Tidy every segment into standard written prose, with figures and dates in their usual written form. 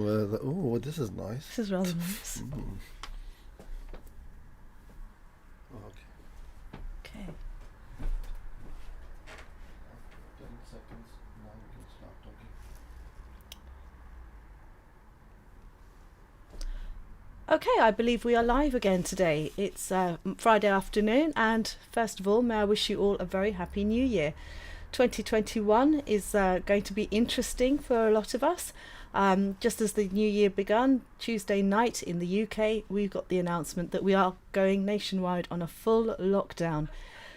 Oh, this is nice. This is rather nice. Okay. Okay. 10 seconds. Now we can start talking. Okay, I believe we are live again today. It's Friday afternoon, and first of all, may I wish you all a very happy new year. 2021 is going to be interesting for a lot of us. Just as the new year begun, Tuesday night in the UK, we got the announcement that we are going nationwide on a full lockdown.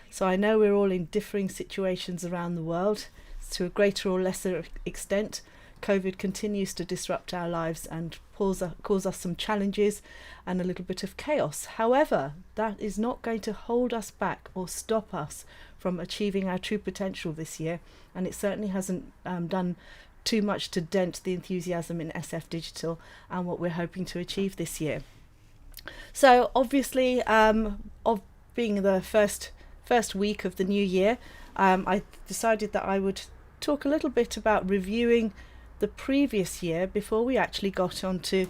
So I know we're all in differing situations around the world to a greater or lesser extent. COVID continues to disrupt our lives and cause us some challenges and a little bit of chaos. However, that is not going to hold us back or stop us from achieving our true potential this year, and it certainly hasn't done too much to dent the enthusiasm in SF Digital and what we're hoping to achieve this year. So obviously, of being the first week of the new year, I decided that I would talk a little bit about reviewing the previous year before we actually got on to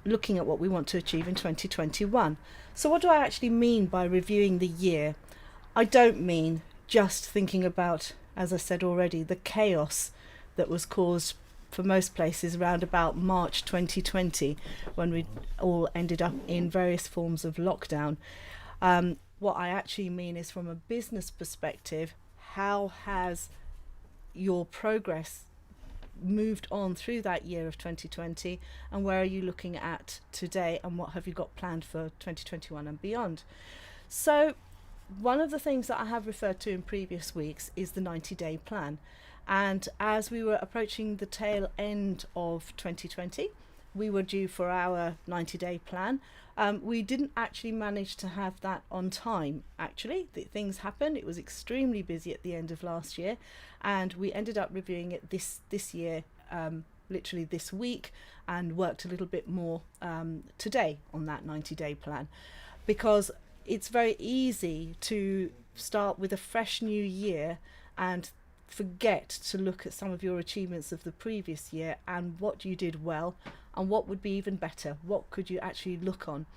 looking at what we want to achieve in 2021. So what do I actually mean by reviewing the year? I don't mean just thinking about, as I said already, the chaos that was caused for most places around about March 2020, when we all ended up in various forms of lockdown. What I actually mean is, from a business perspective, how has your progress moved on through that year of 2020, and where are you looking at today, and what have you got planned for 2021 and beyond? So one of the things that I have referred to in previous weeks is the 90-day plan, and as we were approaching the tail end of 2020, we were due for our 90-day plan. We didn't actually manage to have that on time. Actually, things happened. It was extremely busy at the end of last year, and we ended up reviewing it this year, literally this week, and worked a little bit more today on that 90-day plan, because it's very easy to start with a fresh new year and forget to look at some of your achievements of the previous year and what you did well and what would be even better, what could you actually look on.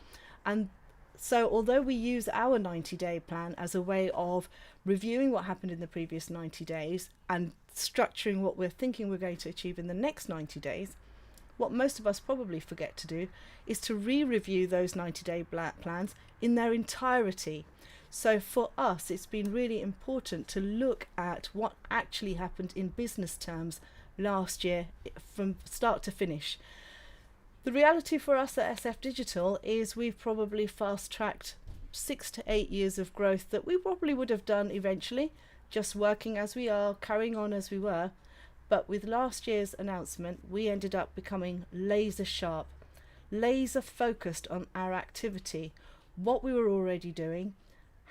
And so although we use our 90-day plan as a way of reviewing what happened in the previous 90 days and structuring what we're thinking we're going to achieve in the next 90 days, what most of us probably forget to do is to re-review those 90-day plans in their entirety. So for us, it's been really important to look at what actually happened in business terms last year from start to finish. The reality for us at SF Digital is we've probably fast-tracked 6 to 8 years of growth that we probably would have done eventually, just working as we are, carrying on as we were. But with last year's announcement, we ended up becoming laser sharp, laser focused on our activity, what we were already doing,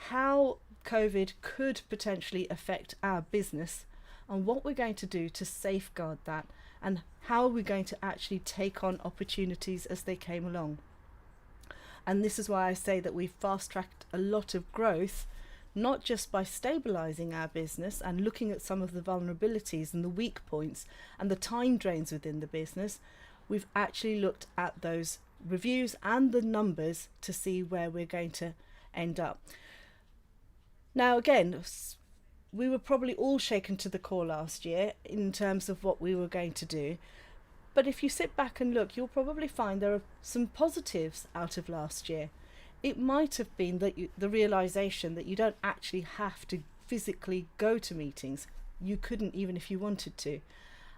how COVID could potentially affect our business, and what we're going to do to safeguard that, and how we're going to actually take on opportunities as they came along. And this is why I say that we've fast-tracked a lot of growth, not just by stabilizing our business and looking at some of the vulnerabilities and the weak points and the time drains within the business. We've actually looked at those reviews and the numbers to see where we're going to end up. Now, again, we were probably all shaken to the core last year in terms of what we were going to do. But if you sit back and look, you'll probably find there are some positives out of last year. It might have been that the realization that you don't actually have to physically go to meetings. You couldn't, even if you wanted to.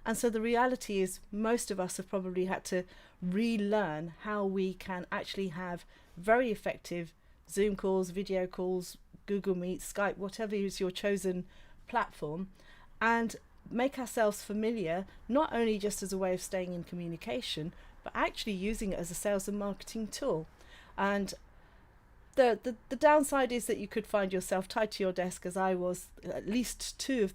And so the reality is, most of us have probably had to relearn how we can actually have very effective Zoom calls, video calls, Google Meet, Skype, whatever is your chosen platform, and make ourselves familiar, not only just as a way of staying in communication, but actually using it as a sales and marketing tool. And the downside is that you could find yourself tied to your desk, as I was at least 2 of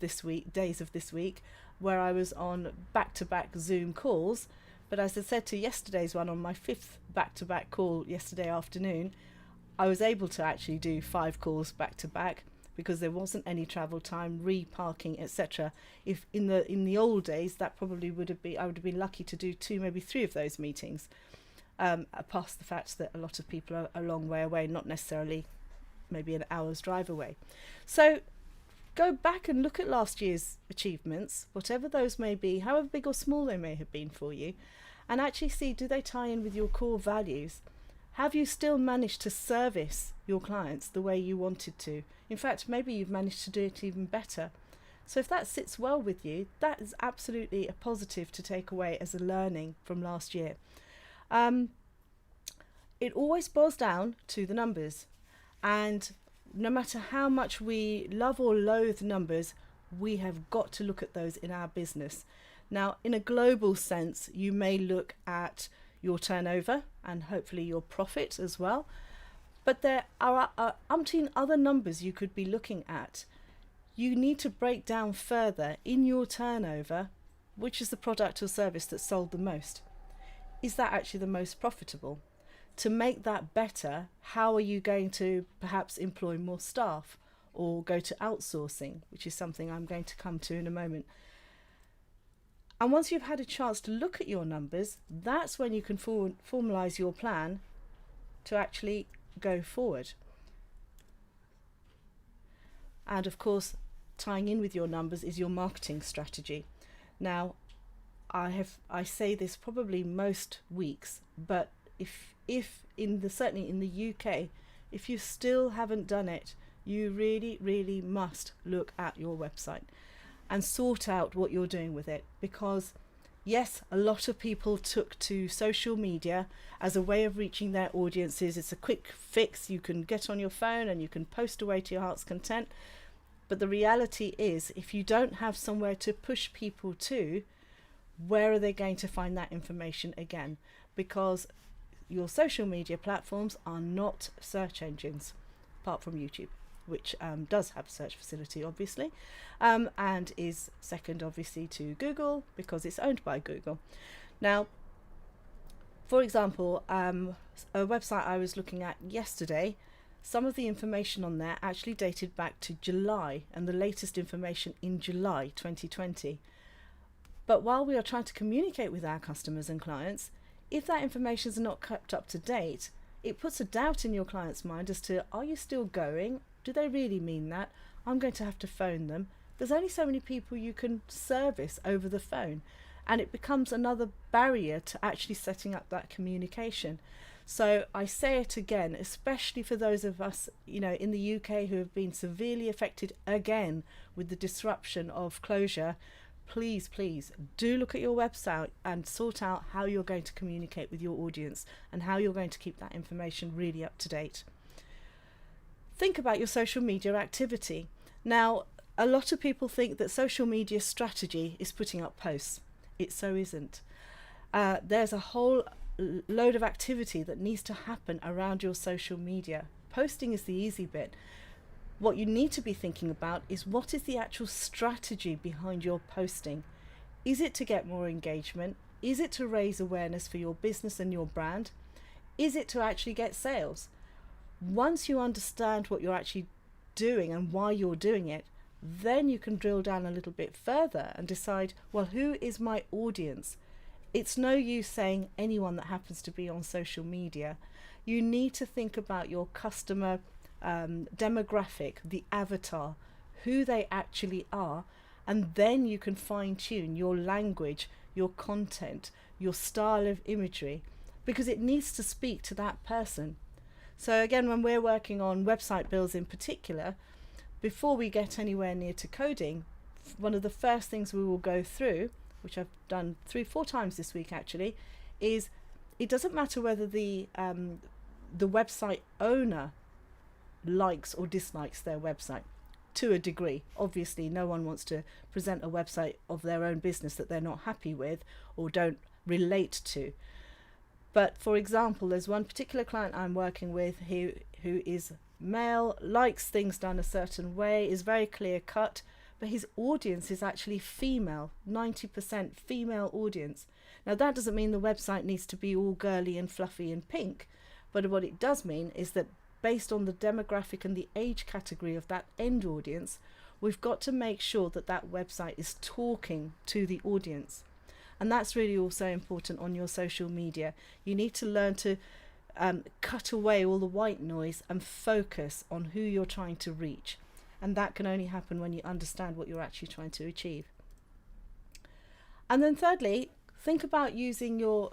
days of this week, where I was on back-to-back Zoom calls. But as I said to yesterday's one, on my 5th back-to-back call yesterday afternoon, I was able to actually do 5 calls back to back, because there wasn't any travel time, reparking, etc. If in the old days, that probably I would have been lucky to do 2, maybe 3 of those meetings, past the fact that a lot of people are a long way away, not necessarily maybe an hour's drive away. So go back and look at last year's achievements, whatever those may be, however big or small they may have been for you, and actually see, do they tie in with your core values? Have you still managed to service your clients the way you wanted to? In fact, maybe you've managed to do it even better. So if that sits well with you, that is absolutely a positive to take away as a learning from last year. It always boils down to the numbers. And no matter how much we love or loathe numbers, we have got to look at those in our business. Now, in a global sense, you may look at your turnover and hopefully your profit as well. But there are umpteen other numbers you could be looking at. You need to break down further in your turnover, which is the product or service that sold the most. Is that actually the most profitable? To make that better, how are you going to perhaps employ more staff or go to outsourcing, which is something I'm going to come to in a moment. And once you've had a chance to look at your numbers, that's when you can formalize your plan to actually go forward. And of course, tying in with your numbers is your marketing strategy. Now, I say this probably most weeks, but if certainly in the UK, if you still haven't done it, you really must look at your website and sort out what you're doing with it. Because yes, a lot of people took to social media as a way of reaching their audiences. It's a quick fix. You can get on your phone and you can post away to your heart's content. But the reality is, if you don't have somewhere to push people to, where are they going to find that information again? Because your social media platforms are not search engines, apart from YouTube, which does have a search facility, obviously, and is second, obviously, to Google because it's owned by Google. Now, for example, a website I was looking at yesterday, some of the information on there actually dated back to July, and the latest information in July 2020. But while we are trying to communicate with our customers and clients, if that information is not kept up to date, it puts a doubt in your client's mind as to, are you still going? Do they really mean that? I'm going to have to phone them. There's only so many people you can service over the phone, and it becomes another barrier to actually setting up that communication. So I say it again, especially for those of us, in the UK who have been severely affected again with the disruption of closure. Please do look at your website and sort out how you're going to communicate with your audience and how you're going to keep that information really up to date. Think about your social media activity. Now, a lot of people think that social media strategy is putting up posts. It so isn't. There's a whole load of activity that needs to happen around your social media. Posting is the easy bit. What you need to be thinking about is, what is the actual strategy behind your posting? Is it to get more engagement? Is it to raise awareness for your business and your brand? Is it to actually get sales? Once you understand what you're actually doing and why you're doing it, then you can drill down a little bit further and decide, well, who is my audience? It's no use saying anyone that happens to be on social media. You need to think about your customer demographic, the avatar, who they actually are, and then you can fine-tune your language, your content, your style of imagery, because it needs to speak to that person. So again, when we're working on website builds in particular, before we get anywhere near to coding, one of the first things we will go through, which I've done 3-4 times this week actually, is it doesn't matter whether the website owner likes or dislikes their website to a degree. Obviously, no one wants to present a website of their own business that they're not happy with or don't relate to. But for example, there's one particular client I'm working with who is male, likes things done a certain way, is very clear cut, but his audience is actually female, 90% female audience. Now, that doesn't mean the website needs to be all girly and fluffy and pink, but what it does mean is that based on the demographic and the age category of that end audience, we've got to make sure that that website is talking to the audience. And that's really also important on your social media. You need to learn to cut away all the white noise and focus on who you're trying to reach. And that can only happen when you understand what you're actually trying to achieve. And then thirdly, think about using your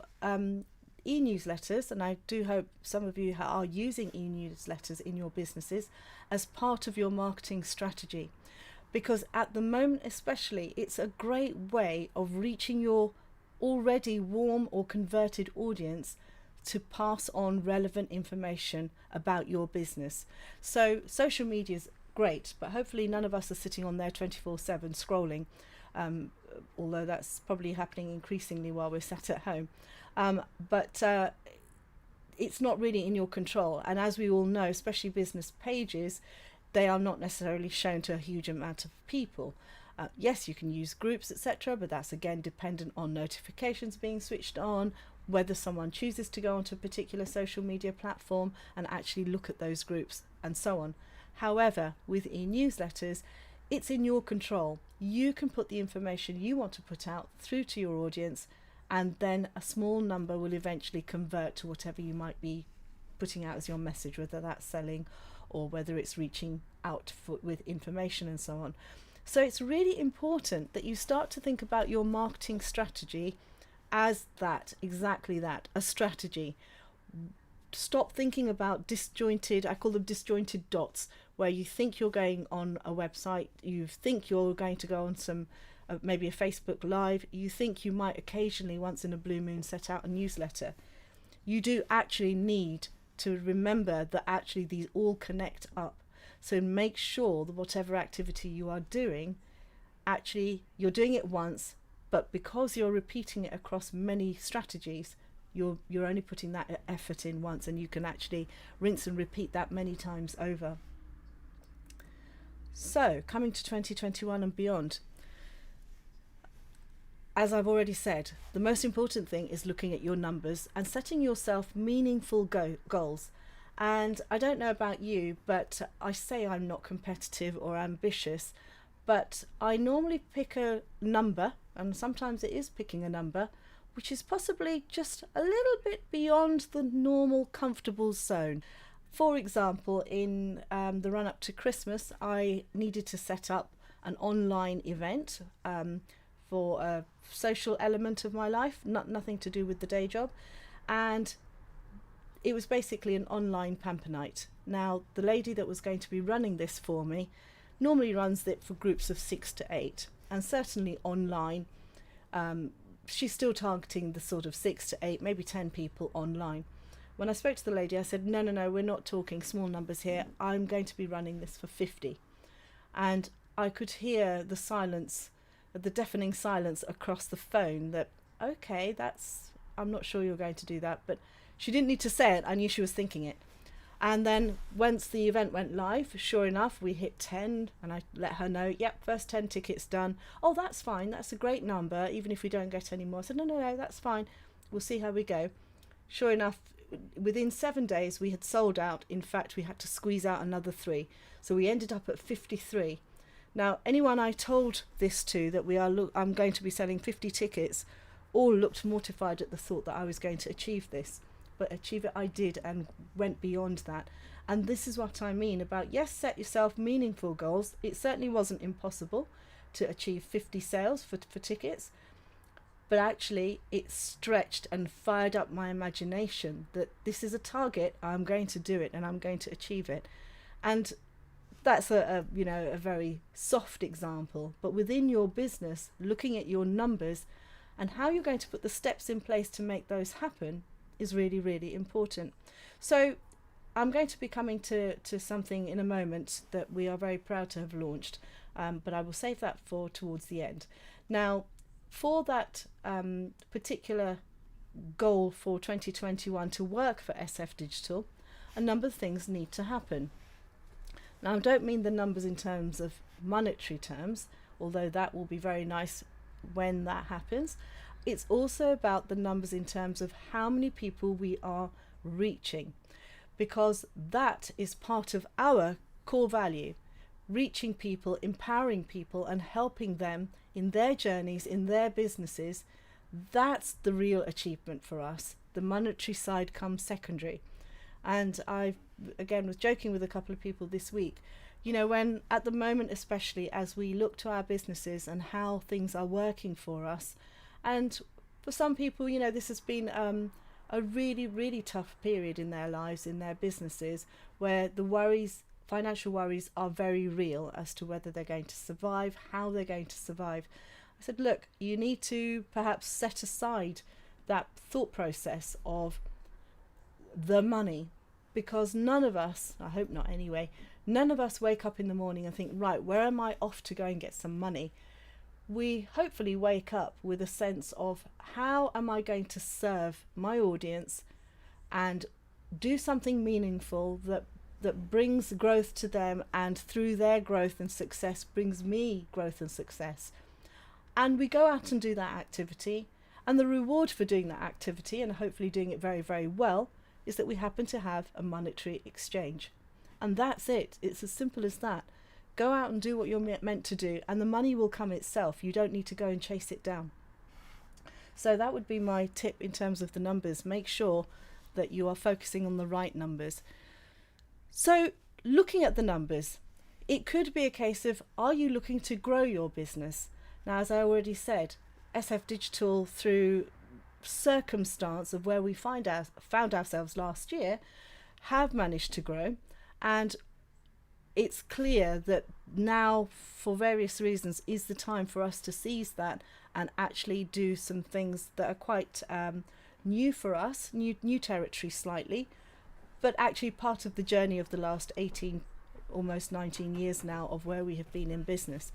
e-newsletters, and I do hope some of you are using e-newsletters in your businesses as part of your marketing strategy. Because at the moment especially, it's a great way of reaching your already warm or converted audience to pass on relevant information about your business. So social media is great, but hopefully none of us are sitting on there 24/7 scrolling, although that's probably happening increasingly while we're sat at home. But it's not really in your control. And as we all know, especially business pages, they are not necessarily shown to a huge amount of people. Yes, you can use groups, etc., but that's again dependent on notifications being switched on, whether someone chooses to go onto a particular social media platform and actually look at those groups, and so on. However, with e-newsletters, it's in your control. You can put the information you want to put out through to your audience, and then a small number will eventually convert to whatever you might be putting out as your message, whether that's selling or whether it's reaching out with information and so on. So it's really important that you start to think about your marketing strategy as that, exactly that, a strategy. Stop thinking about disjointed, I call them disjointed dots, where you think you're going on a website, you think you're going to go on some, maybe a Facebook Live, you think you might occasionally, once in a blue moon, set out a newsletter. You do actually need to remember that actually these all connect up. So make sure that whatever activity you are doing, actually you're doing it once, but because you're repeating it across many strategies, you're only putting that effort in once, and you can actually rinse and repeat that many times over. So coming to 2021 and beyond, as I've already said, the most important thing is looking at your numbers and setting yourself meaningful goals. And I don't know about you, but I say I'm not competitive or ambitious, but I normally pick a number, and sometimes it is picking a number, which is possibly just a little bit beyond the normal comfortable zone. For example, in the run up to Christmas, I needed to set up an online event for a social element of my life, nothing to do with the day job, and it was basically an online pamper night. Now, the lady that was going to be running this for me normally runs it for groups of 6 to 8, and certainly online, she's still targeting the sort of 6 to 8, maybe 10 people online. When I spoke to the lady, I said, no, we're not talking small numbers here. I'm going to be running this for 50. And I could hear the silence, the deafening silence across the phone that, okay, I'm not sure you're going to do that, but she didn't need to say it. I knew she was thinking it. And then once the event went live, sure enough, we hit 10, and I let her know, yep, first 10 tickets done. Oh, that's fine. That's a great number, even if we don't get any more. I said, no, that's fine. We'll see how we go. Sure enough, within 7 days, we had sold out. In fact, we had to squeeze out another 3. So we ended up at 53. Now, anyone I told this to, that I'm going to be selling 50 tickets, all looked mortified at the thought that I was going to achieve this. But achieve it I did, and went beyond that. And this is what I mean about, yes, set yourself meaningful goals. It certainly wasn't impossible to achieve 50 sales for tickets, but actually it stretched and fired up my imagination that this is a target, I'm going to do it, and I'm going to achieve it. And that's a very soft example, but within your business, looking at your numbers and how you're going to put the steps in place to make those happen is really, really important. So I'm going to be coming to something in a moment that we are very proud to have launched, but I will save that for towards the end. Now, for that particular goal for 2021 to work for SF Digital, a number of things need to happen. Now, I don't mean the numbers in terms of monetary terms, although that will be very nice when that happens. It's also about the numbers in terms of how many people we are reaching, because that is part of our core value, reaching people, empowering people and helping them in their journeys, in their businesses. That's the real achievement for us. The monetary side comes secondary. And I, again, was joking with a couple of people this week, when at the moment, especially as we look to our businesses and how things are working for us, and for some people, this has been a really, really tough period in their lives, in their businesses, where the financial worries are very real as to whether they're going to survive, how they're going to survive. I said, look, you need to perhaps set aside that thought process of the money, because none of us, I hope not anyway, none of us wake up in the morning and think, right, where am I off to go and get some money? We hopefully wake up with a sense of, how am I going to serve my audience and do something meaningful that brings growth to them, and through their growth and success brings me growth and success. And we go out and do that activity, and the reward for doing that activity, and hopefully doing it very, very well, is that we happen to have a monetary exchange. And that's it. It's as simple as that. Go out and do what you're meant to do, and the money will come itself. You don't need to go and chase it down. So that would be my tip in terms of the numbers. Make sure that you are focusing on the right numbers. So looking at the numbers, it could be a case of, are you looking to grow your business? Now, as I already said, SF Digital, through circumstance of where we found ourselves last year, have managed to grow, and it's clear that now, for various reasons, is the time for us to seize that and actually do some things that are quite new for us, new territory slightly, but actually part of the journey of the last 18, almost 19 years now of where we have been in business.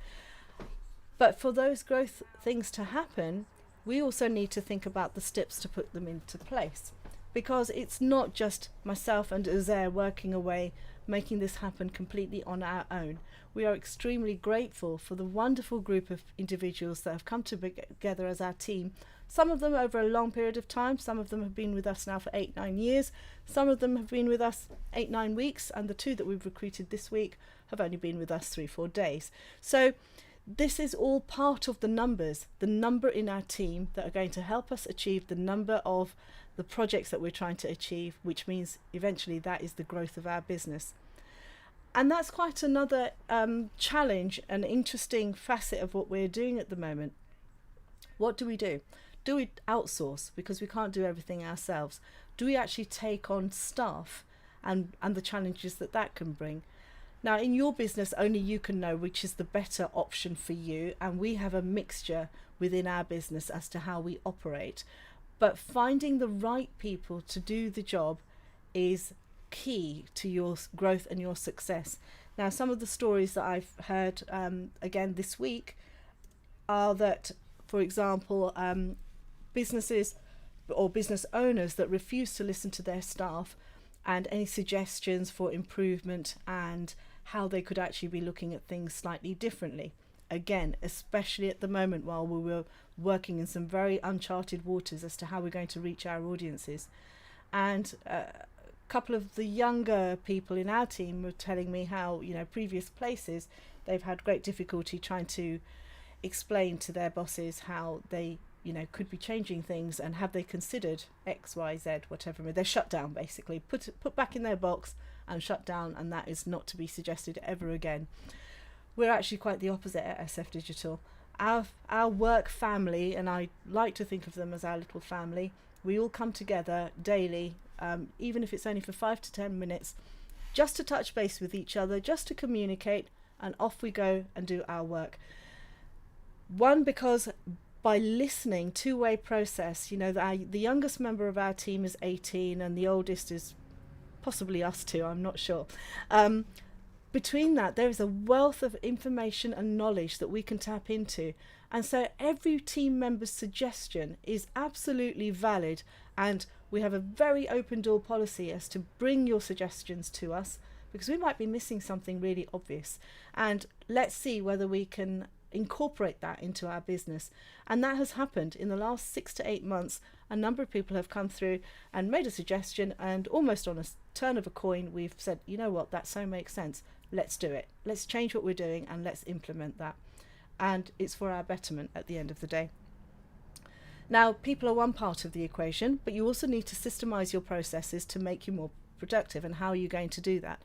But for those growth things to happen, we also need to think about the steps to put them into place, because it's not just myself and Uzair working away, making this happen completely on our own. We are extremely grateful for the wonderful group of individuals that have come together as our team. Some of them over a long period of time, some of them have been with us now for 8-9 years, some of them have been with us 8-9 weeks, and the 2 that we've recruited this week have only been with us 3-4 days. So this is all part of the numbers, the number in our team that are going to help us achieve the number of the projects that we're trying to achieve, which means eventually that is the growth of our business. And that's quite another challenge, an interesting facet of what we're doing at the moment. What do we do? Do we outsource because we can't do everything ourselves? Do we actually take on staff and the challenges that can bring? Now, in your business, only you can know which is the better option for you, and we have a mixture within our business as to how we operate. But finding the right people to do the job is key to your growth and your success. Now, some of the stories that I've heard again this week are that, for example, businesses or business owners that refuse to listen to their staff and any suggestions for improvement and how they could actually be looking at things slightly differently. Again, especially at the moment while we were working in some very uncharted waters as to how we're going to reach our audiences. And a couple of the younger people in our team were telling me how, previous places, they've had great difficulty trying to explain to their bosses how they, could be changing things, and have they considered X, Y, Z, whatever. They're shut down, basically, put back in their box and shut down, and that is not to be suggested ever again. We're actually quite the opposite at SF Digital. Our work family, and I like to think of them as our little family, we all come together daily, even if it's only for 5 to 10 minutes, just to touch base with each other, just to communicate, and off we go and do our work. One, because by listening, two-way process, the youngest member of our team is 18 and the oldest is possibly us two, I'm not sure. Between that, there is a wealth of information and knowledge that we can tap into. And so every team member's suggestion is absolutely valid, and we have a very open door policy as to bring your suggestions to us, because we might be missing something really obvious. And let's see whether we can incorporate that into our business. And that has happened in the last 6 to 8 months. A number of people have come through and made a suggestion, and almost on a turn of a coin, we've said, you know what, that so makes sense. Let's do it. Let's change what we're doing and let's implement that. And it's for our betterment at the end of the day. Now, people are one part of the equation, but you also need to systemize your processes to make you more productive. And how are you going to do that?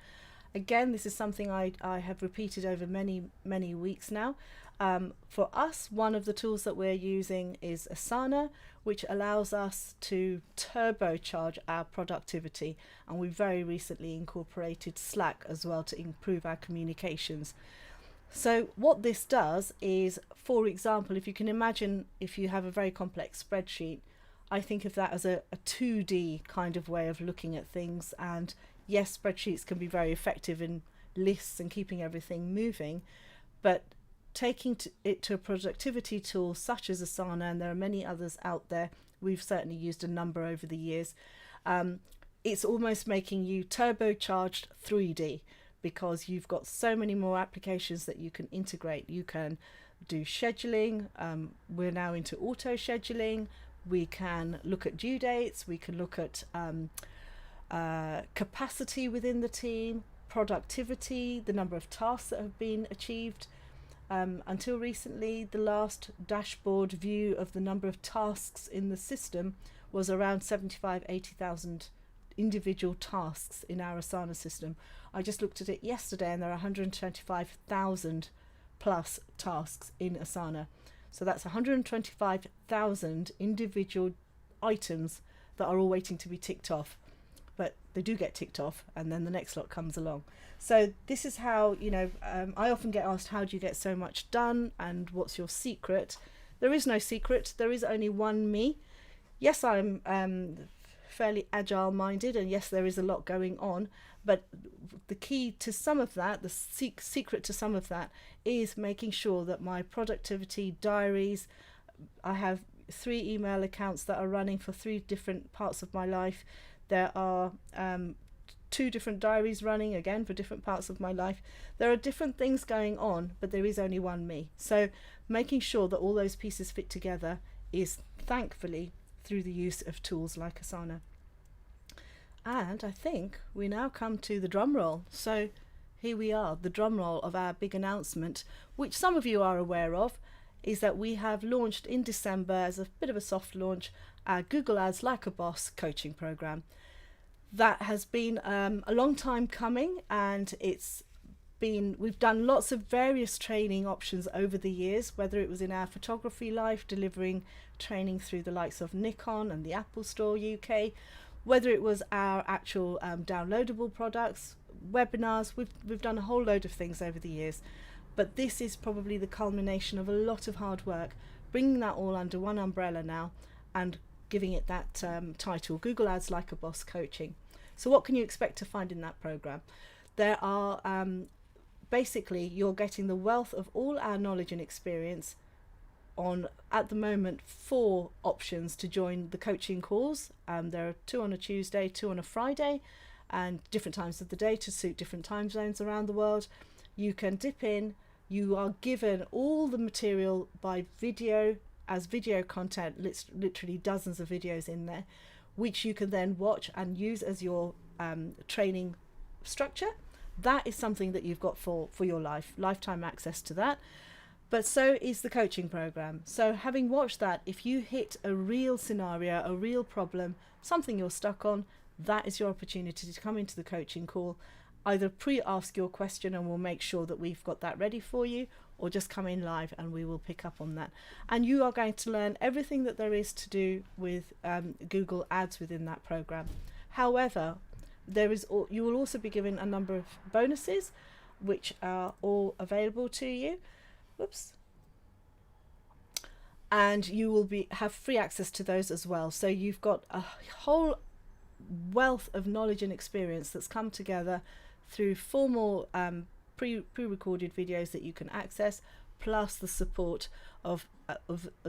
Again, this is something I have repeated over many weeks now. For us, one of the tools that we're using is Asana, which allows us to turbocharge our productivity. And we very recently incorporated Slack as well to improve our communications. So what this does is, for example, if you can imagine, if you have a very complex spreadsheet, I think of that as a 2D kind of way of looking at things. And yes, spreadsheets can be very effective in lists and keeping everything moving, but taking it to a productivity tool such as Asana, and there are many others out there, we've certainly used a number over the years, it's almost making you turbocharged 3D, because you've got so many more applications that you can integrate. You can do scheduling, we're now into auto scheduling, we can look at due dates, we can look at capacity within the team, productivity, the number of tasks that have been achieved. Until recently, the last dashboard view of the number of tasks in the system was around 80,000 individual tasks in our Asana system. I just looked at it yesterday and there are 125,000 plus tasks in Asana. So that's 125,000 individual items that are all waiting to be ticked off. But they do get ticked off and then the next lot comes along. So this is how, I often get asked, how do you get so much done and what's your secret? There is no secret. There is only one me. Yes, I'm fairly agile minded, and yes, there is a lot going on, but the key to some of that, the secret to some of that, is making sure that my productivity diaries, I have 3 email accounts that are running for 3 different parts of my life. There are 2 different diaries running again for different parts of my life. There are different things going on, but there is only one me. So making sure that all those pieces fit together is thankfully through the use of tools like Asana. And I think we now come to the drum roll. So here we are, the drum roll of our big announcement, which some of you are aware of, is that we have launched in December, as a bit of a soft launch, our Google Ads Like a Boss coaching program. That has been a long time coming, and we've done lots of various training options over the years, whether it was in our photography life, delivering training through the likes of Nikon and the Apple Store UK, whether it was our actual downloadable products, webinars. We've done a whole load of things over the years, but this is probably the culmination of a lot of hard work, bringing that all under one umbrella now and giving it that title, Google Ads Like a Boss Coaching. So what can you expect to find in that program? There are basically, you're getting the wealth of all our knowledge and experience on, at the moment, 4 options to join the coaching calls. There are 2 on a Tuesday, 2 on a Friday, and different times of the day to suit different time zones around the world. You can dip in. You are given all the material by video, as video content, literally dozens of videos in there, which you can then watch and use as your training structure. That is something that you've got for your lifetime access to that. But so is the coaching program. So having watched that, if you hit a real scenario, a real problem, something you're stuck on, that is your opportunity to come into the coaching call. Either pre-ask your question and we'll make sure that we've got that ready for you, or just come in live and we will pick up on that. And you are going to learn everything that there is to do with Google Ads within that program. However, you will also be given a number of bonuses, which are all available to you. Whoops. And you will have free access to those as well. So you've got a whole wealth of knowledge and experience that's come together through formal pre-recorded videos that you can access, plus the support of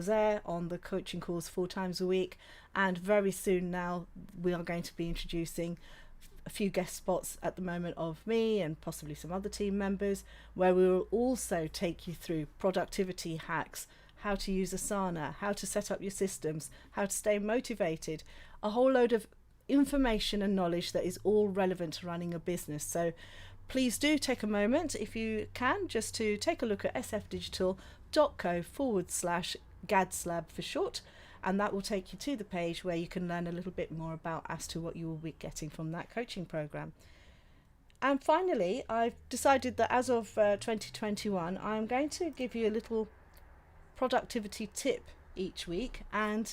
Zaire on the coaching calls 4 times a week. And very soon now we are going to be introducing a few guest spots at the moment of me and possibly some other team members, where we will also take you through productivity hacks, how to use Asana, how to set up your systems, how to stay motivated, a whole load of information and knowledge that is all relevant to running a business. So please do take a moment, if you can, just to take a look at sfdigital.co/GADSLAB for short, and that will take you to the page where you can learn a little bit more about as to what you will be getting from that coaching program. And finally, I've decided that as of 2021, I'm going to give you a little productivity tip each week, and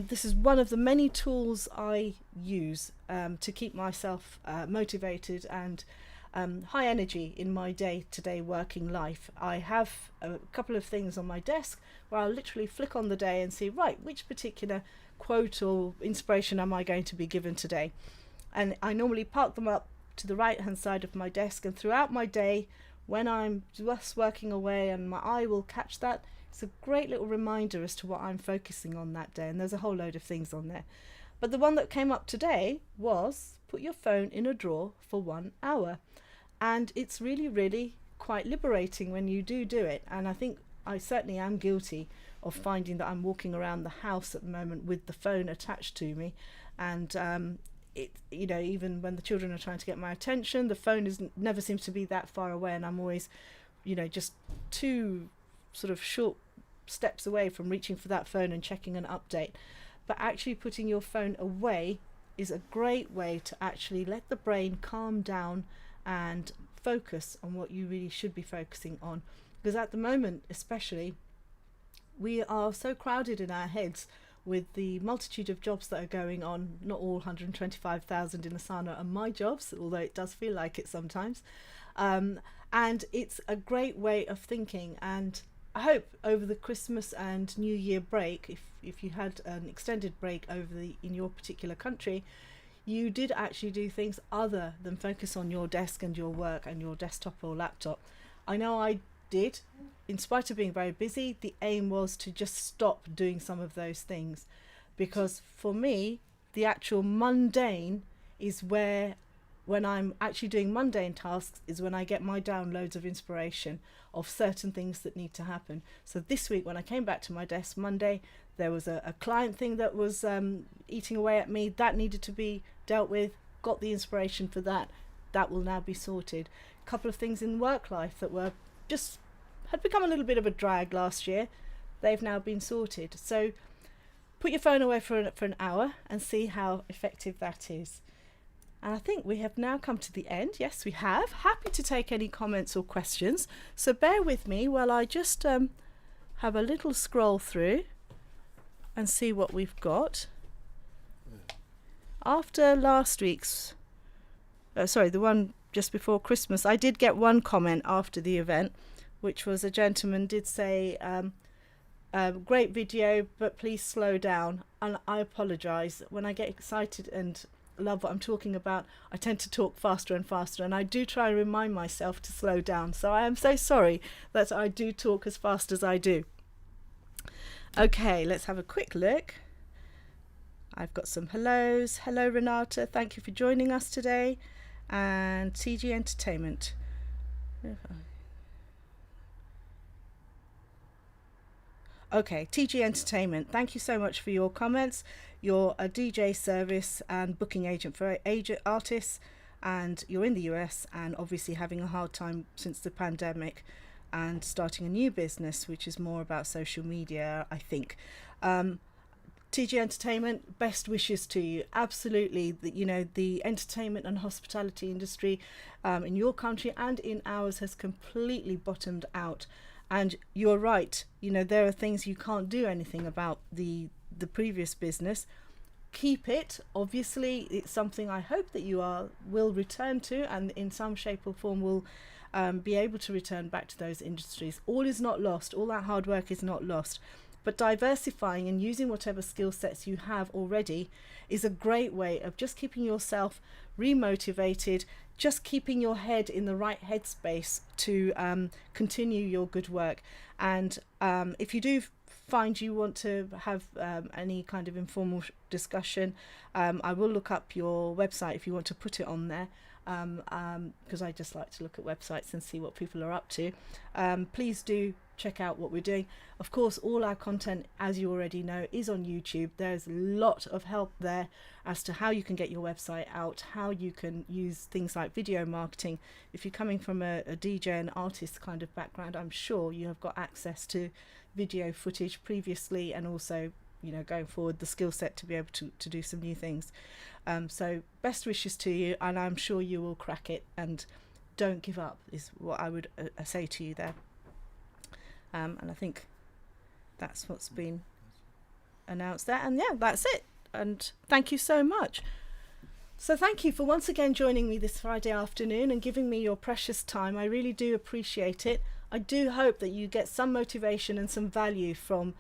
this is one of the many tools I use to keep myself motivated and high energy in my day-to-day working life. I have a couple of things on my desk where I'll literally flick on the day and see, right, which particular quote or inspiration am I going to be given today? And I normally park them up to the right hand side of my desk, and throughout my day, when I'm just working away and my eye will catch that, it's a great little reminder as to what I'm focusing on that day. And there's a whole load of things on there, but the one that came up today was put your phone in a drawer for 1 hour. And it's really quite liberating when you do it. And I think I certainly am guilty of finding that I'm walking around the house at the moment with the phone attached to me, and it, you know, even when the children are trying to get my attention, the phone never seems to be that far away, and I'm always, you know, just 2 sort of short steps away from reaching for that phone and checking an update. But actually putting your phone away is a great way to actually let the brain calm down and focus on what you really should be focusing on. Because at the moment especially, we are so crowded in our heads with the multitude of jobs that are going on. Not all 125,000 in Asana are my jobs, although it does feel like it sometimes, and it's a great way of thinking. And I hope over the Christmas and New Year break, if you had an extended break in your particular country, you did actually do things other than focus on your desk and your work and your desktop or laptop. I know I did. In spite of being very busy, the aim was to just stop doing some of those things, because for me, the actual mundane is when I'm actually doing mundane tasks is when I get my downloads of inspiration of certain things that need to happen. So this week when I came back to my desk Monday, there was a client thing that was eating away at me that needed to be dealt with, got the inspiration for that will now be sorted. A couple of things in work life that had become a little bit of a drag last year, they've now been sorted. So put your phone away for an hour and see how effective that is. And I think we have now come to the end. Yes, we have. Happy to take any comments or questions. So bear with me while I just have a little scroll through and see what we've got. After last week's, the one just before Christmas, I did get one comment after the event, which was a gentleman did say, great video, but please slow down. And I apologise. When I get excited and love what I'm talking about, I tend to talk faster and faster, and I do try and remind myself to slow down. So I am so sorry that I do talk as fast as I do. Okay, let's have a quick look. I've got some hellos. Hello Renata, thank you for joining us today. And TG Entertainment. Okay, TG Entertainment, thank you so much for your comments. You're a DJ service and booking agent for artists, and you're in the US and obviously having a hard time since the pandemic and starting a new business, which is more about social media, I think. TG Entertainment, best wishes to you. Absolutely, the entertainment and hospitality industry in your country and in ours has completely bottomed out. And you're right, there are things you can't do anything about the previous business. Keep it. Obviously, it's something I hope that you will return to, and in some shape or form will be able to return back to those industries. All is not lost. All that hard work is not lost. But diversifying and using whatever skill sets you have already is a great way of just keeping yourself remotivated, just keeping your head in the right headspace to continue your good work. And if you do find you want to have any kind of informal discussion, I will look up your website if you want to put it on there, because I just like to look at websites and see what people are up to. Please do check out what we're doing. Of course, all our content, as you already know, is on YouTube. There's a lot of help there as to how you can get your website out, how you can use things like video marketing. If you're coming from a DJ and artist kind of background, I'm sure you have got access to video footage previously, and also, you know, going forward, the skill set to be able to do some new things. So best wishes to you, and I'm sure you will crack it, and don't give up is what I would say to you there. And I think that's what's been announced there. And yeah, that's it. And thank you so much. So thank you for once again joining me this Friday afternoon and giving me your precious time. I really do appreciate it. I do hope that you get some motivation and some value from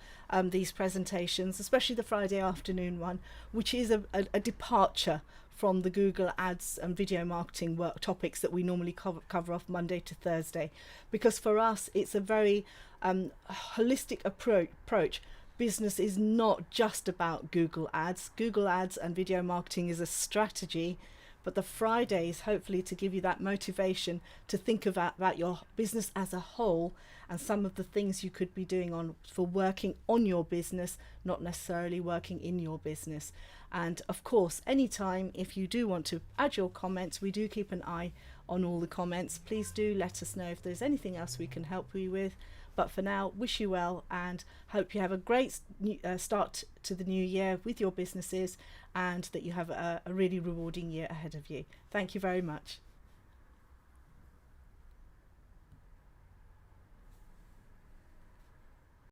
these presentations, especially the Friday afternoon one, which is a departure from the Google Ads and video marketing work topics that we normally cover off Monday to Thursday. Because for us, it's a very holistic approach. Business is not just about Google Ads. Google Ads and video marketing is a strategy, but the Friday is hopefully to give you that motivation to think about your business as a whole, and some of the things you could be doing for working on your business, not necessarily working in your business. And of course, anytime if you do want to add your comments, we do keep an eye on all the comments. Please do let us know if there's anything else we can help you with. But for now, wish you well, and hope you have a great start to the new year with your businesses, and that you have a really rewarding year ahead of you. Thank you very much.